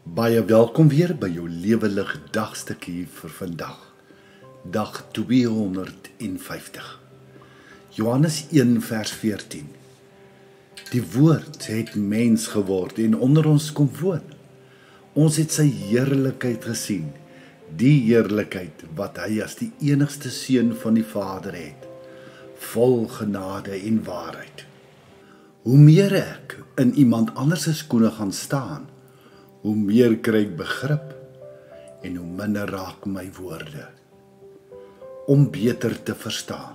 Baie welkom weer by jou Lewelig dagstukkie vir vandag. Dag 250. Johannes 1 vers 14. Die woord het mens geword en onder ons kom woon. Ons het sy heerlikheid gesien, die heerlikheid wat hy as die enigste seun van die Vader het, vol genade en waarheid. Hoe meer ek in iemand anders se skoene gaan staan, hoe meer kry ek begrip en hoe minder raak my woorde om beter te verstaan.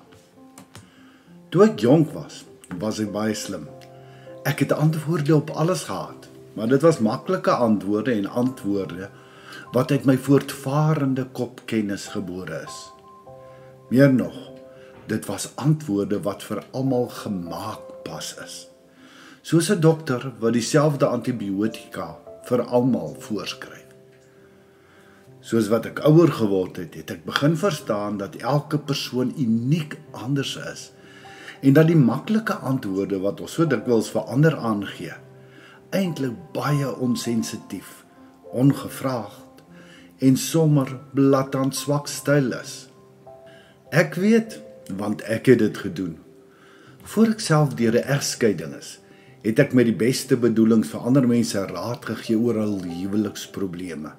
Toe ek jonk was ek baie slim. Ek het antwoorde op alles gehad, maar dit was maklike antwoorde en antwoorde wat uit my voortvarende kopkennis gebore is. Meer nog, dit was antwoorde wat vir almal gemaak pas is. Soos 'n dokter wat dieselfde antibiotika vir almal voorskryf. Soos wat ek ouer geword het, het ek begin verstaan dat elke persoon uniek anders is en dat die maklike antwoorde wat ons so dikwels vir ander aangee, eintlik baie onsensitief, ongevraagd en sommer blaatant swak styl is. Ek weet, want ek het dit gedoen. Voor ek self deur 'n egskeiding is, het ek met die beste bedoelings vir ander mense raad gegee oor hul huweliksprobleme.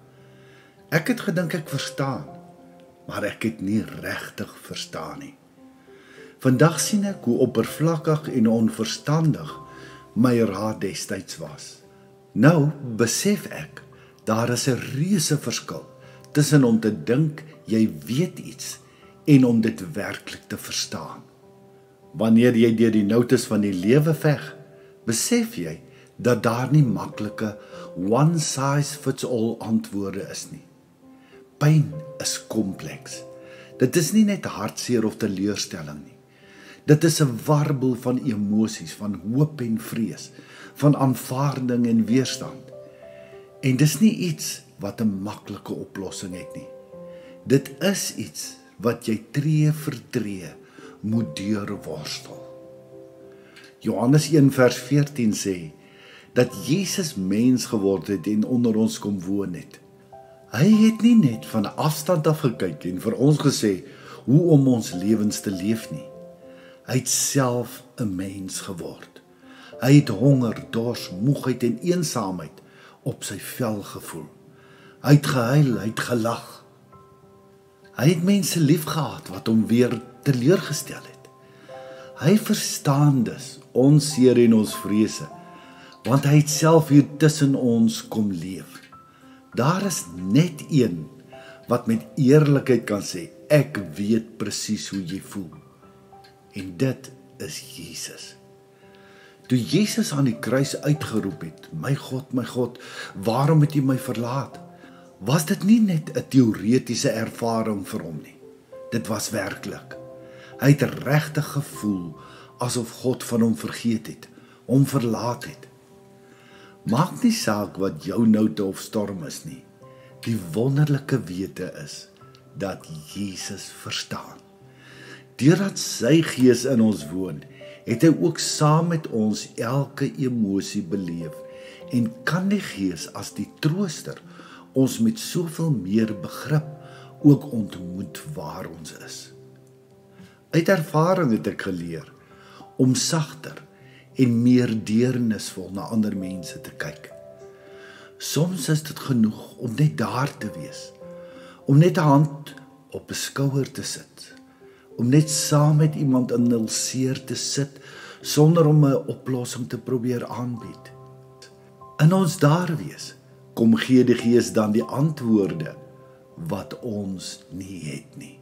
Ek het gedink ek verstaan, maar ek het nie regtig verstaan nie. Vandag sien ek hoe oppervlakkig en onverstandig my raad destyds was. Nou besef ek, daar is 'n reuse verskil tussen om te dink jy weet iets en om dit werklik te verstaan. Wanneer jy deur die noutes van die lewe veg, besef jy dat daar nie maklike one size fits all antwoorde is nie. Pyn is kompleks. Dit is nie net hartseer of teleurstelling nie. Dit is 'n warboel van emosies, van hoop en vrees, van aanvaarding en weerstand. En dis nie iets wat 'n maklike oplossing het nie. Dit is iets wat jy tree vir tree moet deurworstel. Johannes 1 vers 14 sê, dat Jesus mens geword het en onder ons kom woon het. Hy het nie net van 'n afstand af gekyk en vir ons gesê, hoe om ons lewens te leef nie. Hy het self 'n mens geword. Hy het honger, dors, moegheid en eensaamheid op sy vel gevoel. Hy het gehuil, hy het gelag. Hy het mense lief gehad wat hom weer teleurgestel het. Hy verstaan dus ons seer en ons vrese, want hy het self hier tussen ons kom leef. Daar is net een wat met eerlikheid kan sê, ek weet presies hoe jy voel. En dit is Jesus. Toe Jesus aan die kruis uitgeroep het, my God, waarom het jy my verlaat? Was dit nie net 'n teoretiese ervaring vir hom nie. Dit was werklik. Hy het regtig gevoel asof God van hom vergeet het, hom verlaat het. Maak nie saak wat jou noute of storm is nie. Die wonderlike wete is dat Jesus verstaan. Deurdat sy gees in ons woon, het hy ook saam met ons elke emosie beleef en kan die gees as die trooster ons met soveel meer begrip ook ontmoet waar ons is. Uit ervaring het ek geleer om sagter en meer deernisvol na ander mense te kyk. Soms is dit genoeg om net daar te wees, om net 'n hand op 'n skouer te sit, om net saam met iemand in hul seer te sit, sonder om 'n oplossing te probeer aanbied. In ons daar wees, kom gee die Gees dan die antwoorde wat ons nie het nie.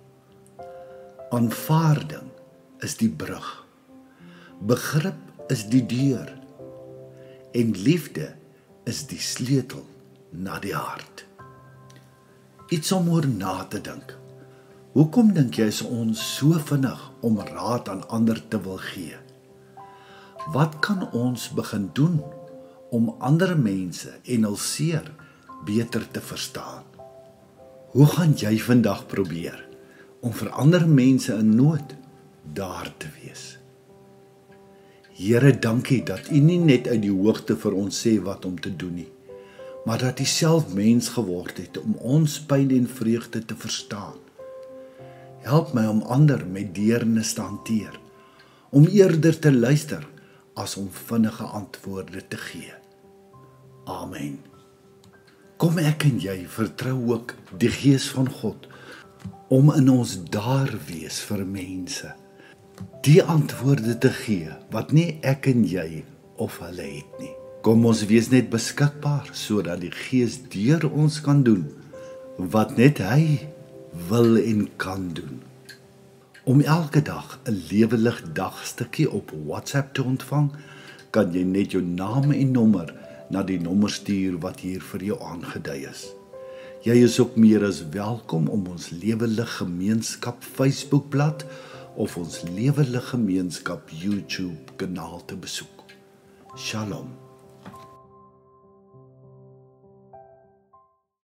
Aanvaarding is die brug, begrip is die deur en liefde is die sleutel na die hart. Iets om oor na te dink. Hoekom dink jy is ons so vinnig om raad aan ander te wil gee? Wat kan ons begin doen om ander mense en hul seer beter te verstaan? Hoe gaan jy vandag probeer om vir ander mense in nood daar te wees? Here, dankie dat U nie net uit die hoogte vir ons sê wat om te doen nie, maar dat hy self mens geword het om ons pyn en vreugde te verstaan. Help my om ander met deernis te hanteer, om eerder te luister as om vinnige antwoorde te gee. Amen. Kom ek en jy vertrou ook die Gees van God, om in ons daar wees vir mense, die antwoorde te gee, wat nie ek en jy of hulle het nie. Kom ons wees net beskikbaar, sodat die Gees deur ons kan doen, wat net hy wil en kan doen. Om elke dag 'n lewelig dagstukkie op WhatsApp te ontvang, kan jy net jou naam en nommer na die nommer stuur wat hier vir jou aangedui is. Jy is ook meer as welkom om ons Lewelig Gemeenskap Facebookblad of ons Lewelig Gemeenskap YouTube kanaal te besoek. Shalom.